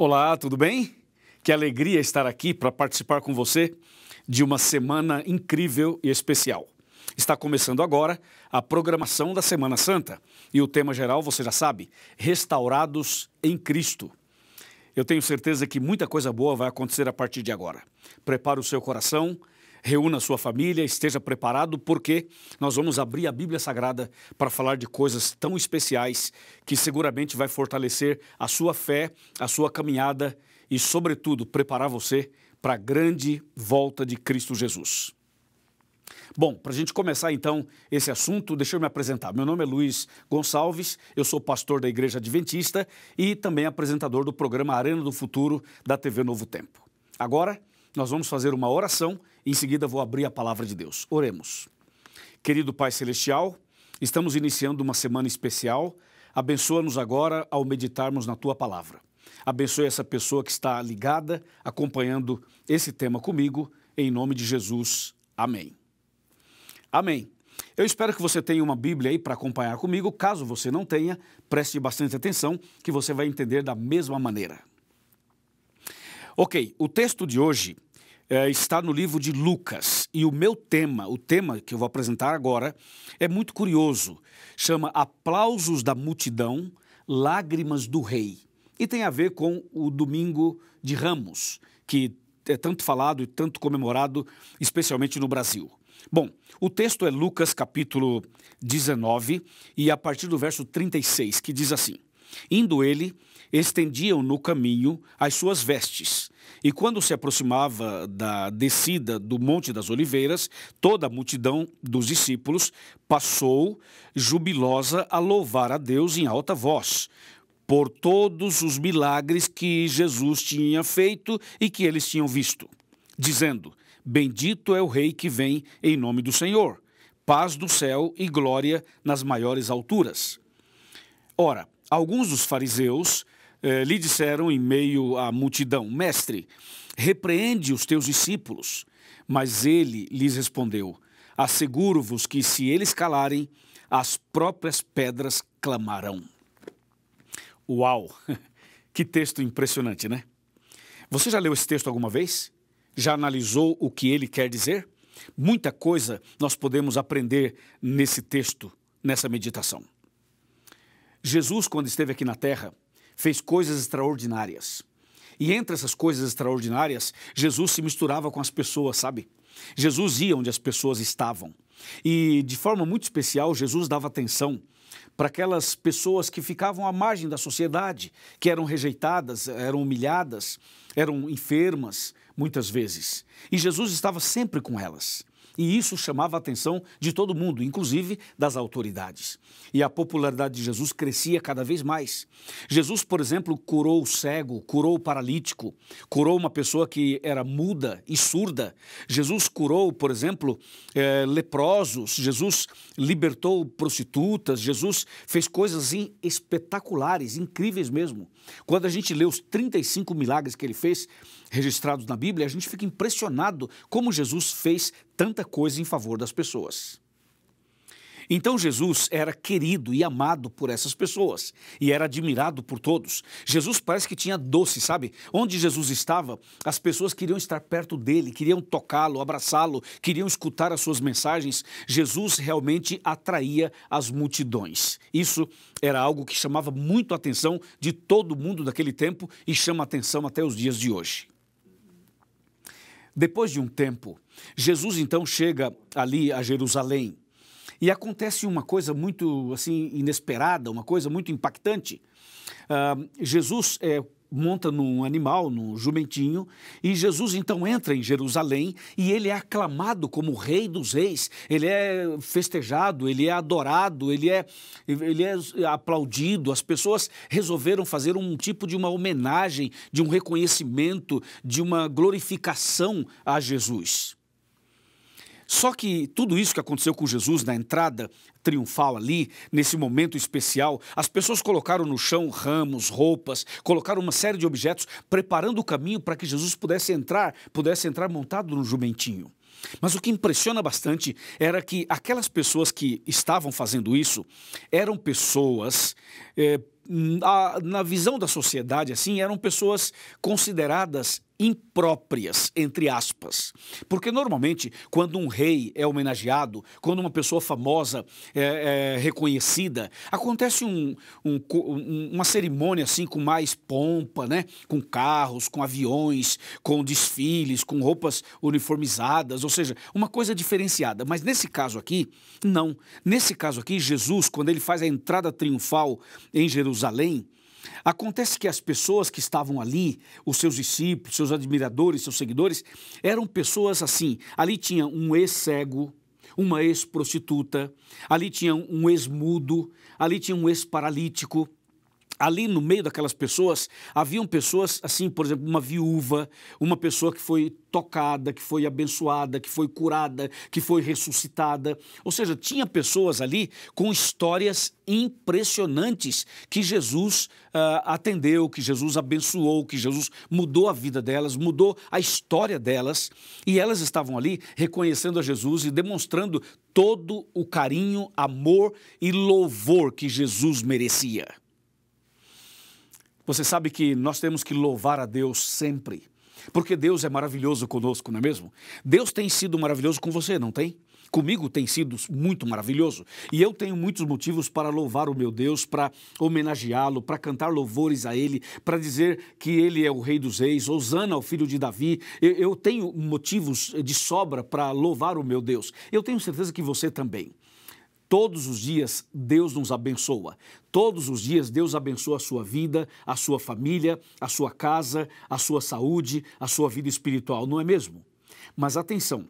Olá, tudo bem? Que alegria estar aqui para participar com você de uma semana incrível e especial. Está começando agora a programação da Semana Santa e o tema geral, você já sabe, restaurados em Cristo. Eu tenho certeza que muita coisa boa vai acontecer a partir de agora. Prepare o seu coração, reúna a sua família, esteja preparado, porque nós vamos abrir a Bíblia Sagrada para falar de coisas tão especiais que seguramente vai fortalecer a sua fé, a sua caminhada e, sobretudo, preparar você para a grande volta de Cristo Jesus. Bom, para a gente começar então esse assunto, deixa eu me apresentar. Meu nome é Luiz Gonçalves, eu sou pastor da Igreja Adventista e também apresentador do programa Arena do Futuro da TV Novo Tempo. Agora, nós vamos fazer uma oração e em seguida vou abrir a palavra de Deus. Oremos. Querido Pai Celestial, estamos iniciando uma semana especial. Abençoa-nos agora ao meditarmos na Tua palavra. Abençoe essa pessoa que está ligada, acompanhando esse tema comigo, em nome de Jesus. Amém. Amém. Eu espero que você tenha uma Bíblia aí para acompanhar comigo. Caso você não tenha, preste bastante atenção que você vai entender da mesma maneira. Ok, o texto de hoje está no livro de Lucas e o tema que eu vou apresentar agora é muito curioso. Chama Aplausos da Multidão, Lágrimas do Rei. E tem a ver com o Domingo de Ramos, que é tanto falado e tanto comemorado, especialmente no Brasil. Bom, o texto é Lucas capítulo 19 e a partir do verso 36, que diz assim: Indo ele, estendiam no caminho as suas vestes, e quando se aproximava da descida do Monte das Oliveiras, toda a multidão dos discípulos passou jubilosa a louvar a Deus em alta voz, por todos os milagres que Jesus tinha feito e que eles tinham visto, dizendo: Bendito é o Rei que vem em nome do Senhor, paz do céu e glória nas maiores alturas. Ora, alguns dos fariseus lhe disseram em meio à multidão: Mestre, repreende os teus discípulos. Mas ele lhes respondeu: Asseguro-vos que se eles calarem, as próprias pedras clamarão. Uau! Que texto impressionante, né? Você já leu esse texto alguma vez? Já analisou o que ele quer dizer? Muita coisa nós podemos aprender nesse texto, nessa meditação. Jesus, quando esteve aqui na Terra, fez coisas extraordinárias. E entre essas coisas extraordinárias, Jesus se misturava com as pessoas, sabe? Jesus ia onde as pessoas estavam. E, de forma muito especial, Jesus dava atenção para aquelas pessoas que ficavam à margem da sociedade, que eram rejeitadas, eram humilhadas, eram enfermas, muitas vezes. E Jesus estava sempre com elas. E isso chamava a atenção de todo mundo, inclusive das autoridades. E a popularidade de Jesus crescia cada vez mais. Jesus, por exemplo, curou o cego, curou o paralítico, curou uma pessoa que era muda e surda. Jesus curou, por exemplo, leprosos. Jesus libertou prostitutas. Jesus fez coisas assim, espetaculares, incríveis mesmo. Quando a gente lê os 35 milagres que ele fez, registrados na Bíblia, a gente fica impressionado como Jesus fez tanta coisa em favor das pessoas. Então Jesus era querido e amado por essas pessoas e era admirado por todos. Jesus parece que tinha doce, sabe? Onde Jesus estava, as pessoas queriam estar perto dele, queriam tocá-lo, abraçá-lo, queriam escutar as suas mensagens. Jesus realmente atraía as multidões. Isso era algo que chamava muito a atenção de todo mundo daquele tempo e chama a atenção até os dias de hoje. Depois de um tempo, Jesus então chega ali a Jerusalém e acontece uma coisa muito assim inesperada, uma coisa muito impactante. Jesus monta num animal, num jumentinho, e Jesus então entra em Jerusalém e ele é aclamado como o Rei dos Reis, ele é festejado, ele é adorado, ele é aplaudido. As pessoas resolveram fazer um tipo de uma homenagem, de um reconhecimento, de uma glorificação a Jesus. Só que tudo isso que aconteceu com Jesus na entrada triunfal ali, nesse momento especial, as pessoas colocaram no chão ramos, roupas, colocaram uma série de objetos, preparando o caminho para que Jesus pudesse entrar montado no jumentinho. Mas o que impressiona bastante era que aquelas pessoas que estavam fazendo isso eram pessoas na visão da sociedade, assim, eram pessoas consideradas impróprias, entre aspas. Porque normalmente, quando um rei é homenageado, quando uma pessoa famosa é reconhecida, acontece uma cerimônia assim com mais pompa, né? Com carros, com aviões, com desfiles, com roupas uniformizadas, ou seja, uma coisa diferenciada. Mas nesse caso aqui, não. Nesse caso aqui, Jesus, quando ele faz a entrada triunfal em Jerusalém, acontece que as pessoas que estavam ali, os seus discípulos, seus admiradores, seus seguidores, eram pessoas assim. Ali tinha um ex-cego, uma ex-prostituta, ali tinha um ex-mudo, ali tinha um ex-paralítico. Ali no meio daquelas pessoas, haviam pessoas assim, por exemplo, uma viúva, uma pessoa que foi tocada, que foi abençoada, que foi curada, que foi ressuscitada. Ou seja, tinha pessoas ali com histórias impressionantes que Jesus atendeu, que Jesus abençoou, que Jesus mudou a vida delas, mudou a história delas. E elas estavam ali reconhecendo a Jesus e demonstrando todo o carinho, amor e louvor que Jesus merecia. Você sabe que nós temos que louvar a Deus sempre, porque Deus é maravilhoso conosco, não é mesmo? Deus tem sido maravilhoso com você, não tem? Comigo tem sido muito maravilhoso e eu tenho muitos motivos para louvar o meu Deus, para homenageá-lo, para cantar louvores a Ele, para dizer que Ele é o Rei dos Reis, Hosana ao Filho de Davi. Eu tenho motivos de sobra para louvar o meu Deus. Eu tenho certeza que você também. Todos os dias Deus nos abençoa. Todos os dias Deus abençoa a sua vida, a sua família, a sua casa, a sua saúde, a sua vida espiritual, não é mesmo? Mas atenção,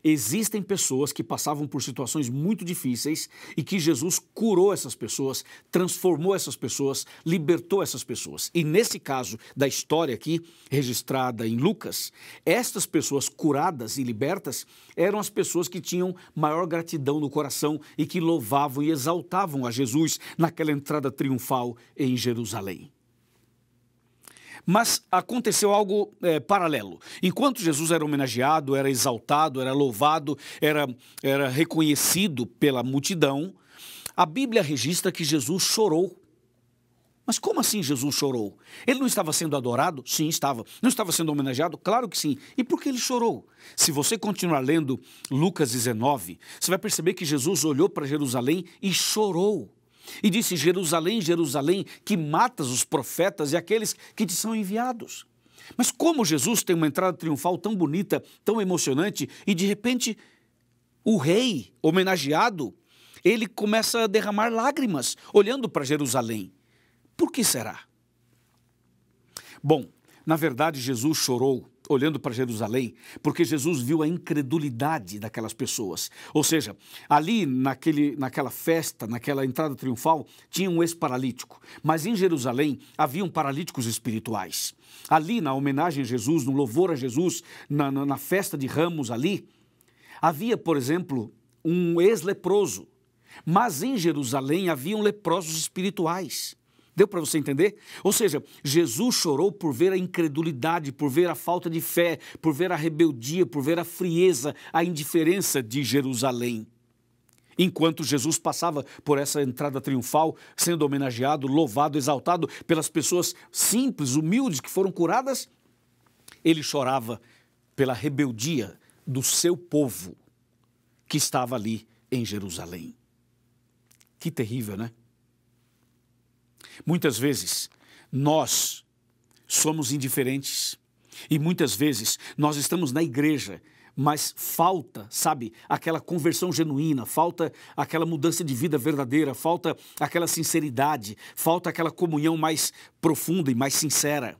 existem pessoas que passavam por situações muito difíceis e que Jesus curou essas pessoas, transformou essas pessoas, libertou essas pessoas. E nesse caso da história aqui, registrada em Lucas, estas pessoas curadas e libertas eram as pessoas que tinham maior gratidão no coração e que louvavam e exaltavam a Jesus naquela entrada triunfal em Jerusalém. Mas aconteceu algo paralelo. Enquanto Jesus era homenageado, era exaltado, era louvado, era reconhecido pela multidão, a Bíblia registra que Jesus chorou. Mas como assim Jesus chorou? Ele não estava sendo adorado? Sim, estava. Não estava sendo homenageado? Claro que sim. E por que ele chorou? Se você continuar lendo Lucas 19, você vai perceber que Jesus olhou para Jerusalém e chorou. E disse: Jerusalém, Jerusalém, que matas os profetas e aqueles que te são enviados. Mas como Jesus tem uma entrada triunfal tão bonita, tão emocionante, e de repente o rei homenageado, ele começa a derramar lágrimas, olhando para Jerusalém. Por que será? Bom, na verdade Jesus chorou olhando para Jerusalém, porque Jesus viu a incredulidade daquelas pessoas. Ou seja, ali naquela festa, naquela entrada triunfal, tinha um ex-paralítico. Mas em Jerusalém haviam paralíticos espirituais. Ali na homenagem a Jesus, no louvor a Jesus, na festa de Ramos ali, havia, por exemplo, um ex-leproso. Mas em Jerusalém haviam leprosos espirituais. Deu para você entender? Ou seja, Jesus chorou por ver a incredulidade, por ver a falta de fé, por ver a rebeldia, por ver a frieza, a indiferença de Jerusalém. Enquanto Jesus passava por essa entrada triunfal, sendo homenageado, louvado, exaltado pelas pessoas simples, humildes, que foram curadas, ele chorava pela rebeldia do seu povo que estava ali em Jerusalém. Que terrível, né? Muitas vezes nós somos indiferentes e muitas vezes nós estamos na igreja, mas falta, sabe, aquela conversão genuína, falta aquela mudança de vida verdadeira, falta aquela sinceridade, falta aquela comunhão mais profunda e mais sincera.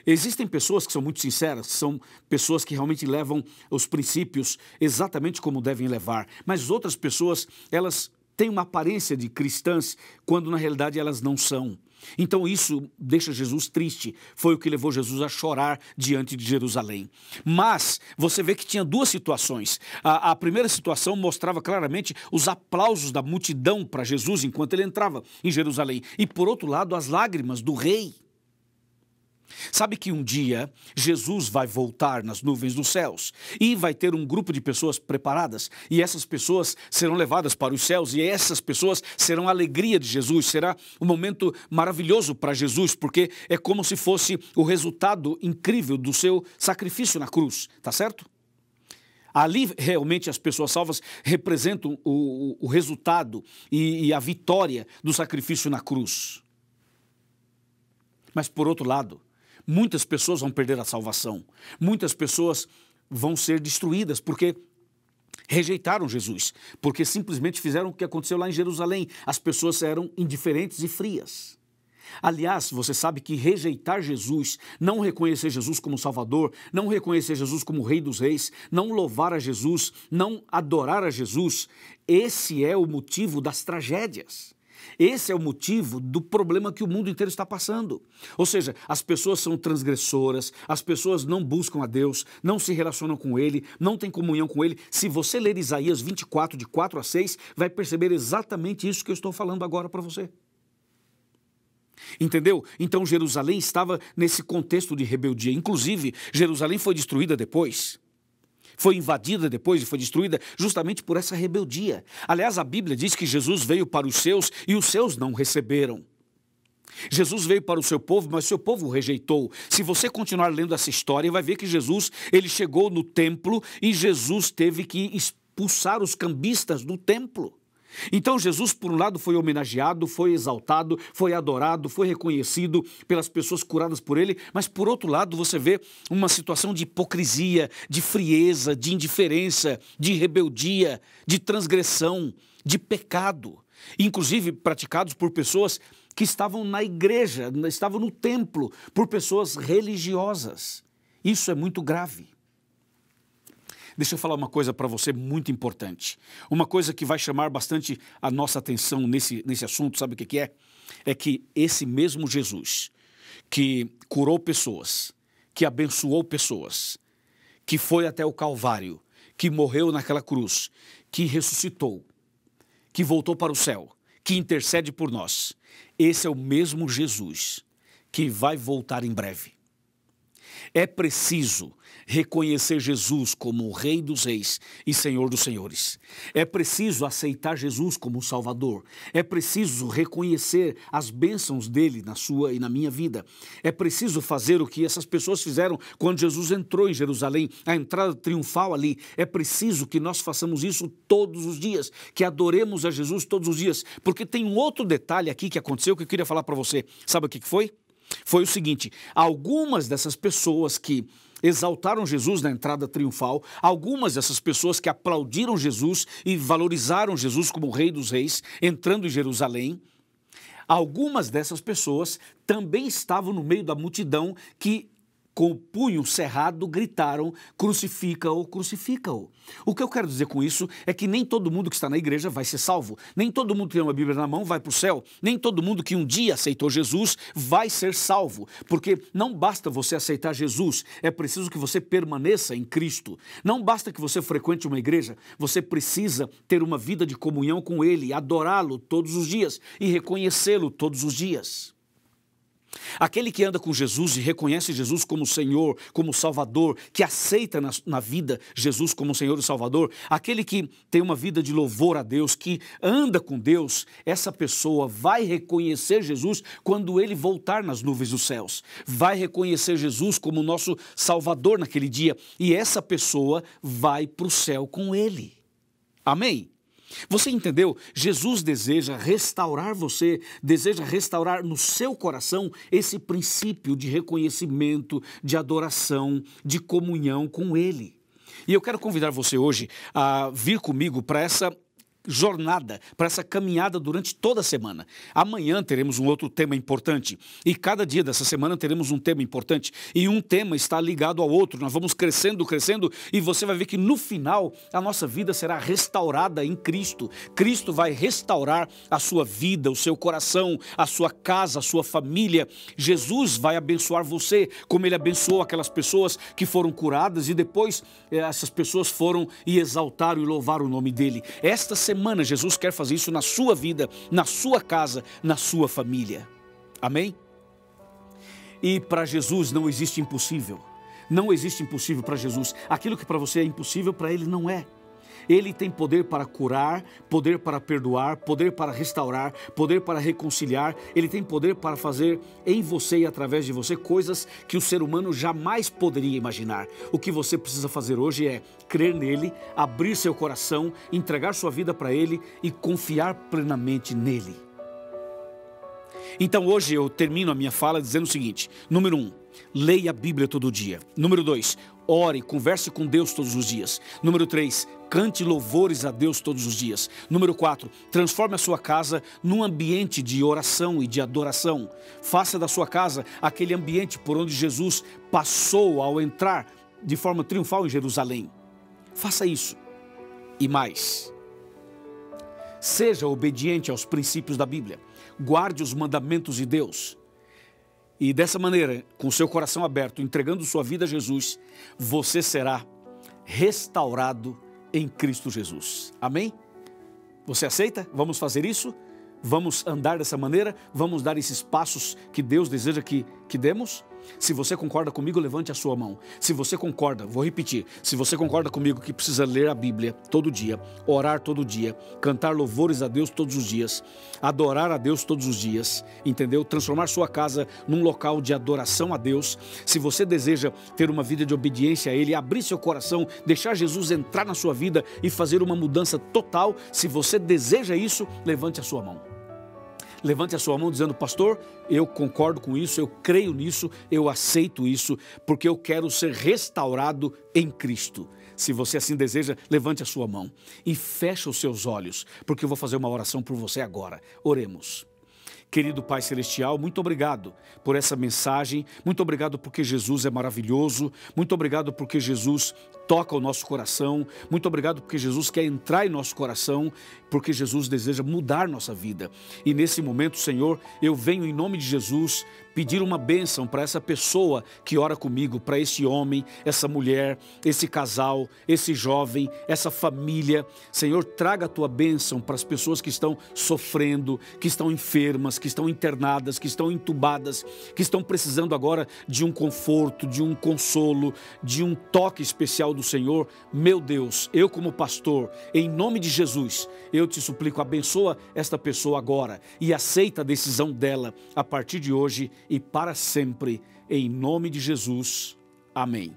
Existem pessoas que são muito sinceras, são pessoas que realmente levam os princípios exatamente como devem levar, mas outras pessoas, elas têm uma aparência de cristãs quando na realidade elas não são. Então isso deixa Jesus triste, foi o que levou Jesus a chorar diante de Jerusalém. Mas você vê que tinha duas situações. A primeira situação mostrava claramente os aplausos da multidão para Jesus enquanto ele entrava em Jerusalém. E por outro lado, as lágrimas do rei. Sabe que um dia Jesus vai voltar nas nuvens dos céus e vai ter um grupo de pessoas preparadas e essas pessoas serão levadas para os céus e essas pessoas serão a alegria de Jesus, será um momento maravilhoso para Jesus, porque é como se fosse o resultado incrível do seu sacrifício na cruz, tá certo? Ali realmente as pessoas salvas representam o resultado e a vitória do sacrifício na cruz. Mas por outro lado, muitas pessoas vão perder a salvação. Muitas pessoas vão ser destruídas porque rejeitaram Jesus. Porque simplesmente fizeram o que aconteceu lá em Jerusalém. As pessoas eram indiferentes e frias. Aliás, você sabe que rejeitar Jesus, não reconhecer Jesus como Salvador, não reconhecer Jesus como Rei dos Reis, não louvar a Jesus, não adorar a Jesus, esse é o motivo das tragédias. Esse é o motivo do problema que o mundo inteiro está passando. Ou seja, as pessoas são transgressoras, as pessoas não buscam a Deus, não se relacionam com Ele, não têm comunhão com Ele. Se você ler Isaías 24, de 4 a 6, vai perceber exatamente isso que eu estou falando agora para você. Entendeu? Então Jerusalém estava nesse contexto de rebeldia. Inclusive, Jerusalém foi destruída depois. Foi invadida depois e foi destruída justamente por essa rebeldia. Aliás, a Bíblia diz que Jesus veio para os seus e os seus não receberam. Jesus veio para o seu povo, mas o seu povo o rejeitou. Se você continuar lendo essa história, vai ver que Jesus, ele chegou no templo e Jesus teve que expulsar os cambistas do templo. Então Jesus, por um lado, foi homenageado, foi exaltado, foi adorado, foi reconhecido pelas pessoas curadas por ele, mas por outro lado você vê uma situação de hipocrisia, de frieza, de indiferença, de rebeldia, de transgressão, de pecado, inclusive praticados por pessoas que estavam na igreja, estavam no templo, por pessoas religiosas. Isso é muito grave. Deixa eu falar uma coisa para você muito importante. Uma coisa que vai chamar bastante a nossa atenção nesse assunto, sabe o que é? É que esse mesmo Jesus, que curou pessoas, que abençoou pessoas, que foi até o Calvário, que morreu naquela cruz, que ressuscitou, que voltou para o céu, que intercede por nós. Esse é o mesmo Jesus que vai voltar em breve. É preciso reconhecer Jesus como o Rei dos Reis e Senhor dos Senhores. É preciso aceitar Jesus como Salvador. É preciso reconhecer as bênçãos dele na sua e na minha vida. É preciso fazer o que essas pessoas fizeram quando Jesus entrou em Jerusalém, a entrada triunfal ali. É preciso que nós façamos isso todos os dias, que adoremos a Jesus todos os dias. Porque tem um outro detalhe aqui que aconteceu que eu queria falar para você. Sabe o que foi? Foi o seguinte: algumas dessas pessoas que exaltaram Jesus na entrada triunfal, algumas dessas pessoas que aplaudiram Jesus e valorizaram Jesus como o Rei dos Reis, entrando em Jerusalém, algumas dessas pessoas também estavam no meio da multidão que, com o punho cerrado, gritaram: crucifica-o, crucifica-o. O que eu quero dizer com isso é que nem todo mundo que está na igreja vai ser salvo. Nem todo mundo que tem uma Bíblia na mão vai para o céu. Nem todo mundo que um dia aceitou Jesus vai ser salvo. Porque não basta você aceitar Jesus, é preciso que você permaneça em Cristo. Não basta que você frequente uma igreja, você precisa ter uma vida de comunhão com Ele, adorá-lo todos os dias e reconhecê-lo todos os dias. Aquele que anda com Jesus e reconhece Jesus como Senhor, como Salvador, que aceita na vida Jesus como Senhor e Salvador, aquele que tem uma vida de louvor a Deus, que anda com Deus, essa pessoa vai reconhecer Jesus quando ele voltar nas nuvens dos céus. Vai reconhecer Jesus como nosso Salvador naquele dia e essa pessoa vai para o céu com ele. Amém? Você entendeu? Jesus deseja restaurar você, deseja restaurar no seu coração esse princípio de reconhecimento, de adoração, de comunhão com Ele. E eu quero convidar você hoje a vir comigo para essa jornada, para essa caminhada durante toda a semana. Amanhã teremos um outro tema importante e cada dia dessa semana teremos um tema importante e um tema está ligado ao outro. Nós vamos crescendo, crescendo e você vai ver que no final a nossa vida será restaurada em Cristo. Cristo vai restaurar a sua vida, o seu coração, a sua casa, a sua família. Jesus vai abençoar você como Ele abençoou aquelas pessoas que foram curadas e depois essas pessoas foram e exaltaram e louvaram o nome dEle. Esta semana Jesus quer fazer isso na sua vida, na sua casa, na sua família. Amém? E para Jesus não existe impossível. Não existe impossível para Jesus. Aquilo que para você é impossível, para Ele não é. Ele tem poder para curar, poder para perdoar, poder para restaurar, poder para reconciliar. Ele tem poder para fazer em você e através de você coisas que o ser humano jamais poderia imaginar. O que você precisa fazer hoje é crer nele, abrir seu coração, entregar sua vida para Ele e confiar plenamente nele. Então hoje eu termino a minha fala dizendo o seguinte: número 1, leia a Bíblia todo dia. Número 2, ore, converse com Deus todos os dias. Número 3, cante louvores a Deus todos os dias. Número 4, transforme a sua casa num ambiente de oração e de adoração. Faça da sua casa aquele ambiente por onde Jesus passou ao entrar de forma triunfal em Jerusalém. Faça isso. E mais, seja obediente aos princípios da Bíblia. Guarde os mandamentos de Deus. E dessa maneira, com seu coração aberto, entregando sua vida a Jesus, você será restaurado em Cristo Jesus. Amém? Você aceita? Vamos fazer isso? Vamos andar dessa maneira? Vamos dar esses passos que Deus deseja que demos? Se você concorda comigo, levante a sua mão. Se você concorda, vou repetir, se você concorda comigo que precisa ler a Bíblia todo dia, orar todo dia, cantar louvores a Deus todos os dias, adorar a Deus todos os dias, entendeu? Transformar sua casa num local de adoração a Deus. Se você deseja ter uma vida de obediência a Ele, abrir seu coração, deixar Jesus entrar na sua vida e fazer uma mudança total, se você deseja isso, levante a sua mão. Levante a sua mão dizendo: pastor, eu concordo com isso, eu creio nisso, eu aceito isso, porque eu quero ser restaurado em Cristo. Se você assim deseja, levante a sua mão e feche os seus olhos, porque eu vou fazer uma oração por você agora. Oremos. Querido Pai Celestial, muito obrigado por essa mensagem, muito obrigado porque Jesus é maravilhoso, muito obrigado porque Jesus toca o nosso coração, muito obrigado porque Jesus quer entrar em nosso coração, porque Jesus deseja mudar nossa vida. E nesse momento, Senhor, eu venho em nome de Jesus pedir uma bênção para essa pessoa que ora comigo, para esse homem, essa mulher, esse casal, esse jovem, essa família. Senhor, traga a tua bênção para as pessoas que estão sofrendo, que estão enfermas, que estão internadas, que estão entubadas, que estão precisando agora de um conforto, de um consolo, de um toque especial do Senhor. Meu Deus, eu como pastor, em nome de Jesus, eu te suplico, abençoa esta pessoa agora e aceita a decisão dela a partir de hoje e para sempre, em nome de Jesus. Amém.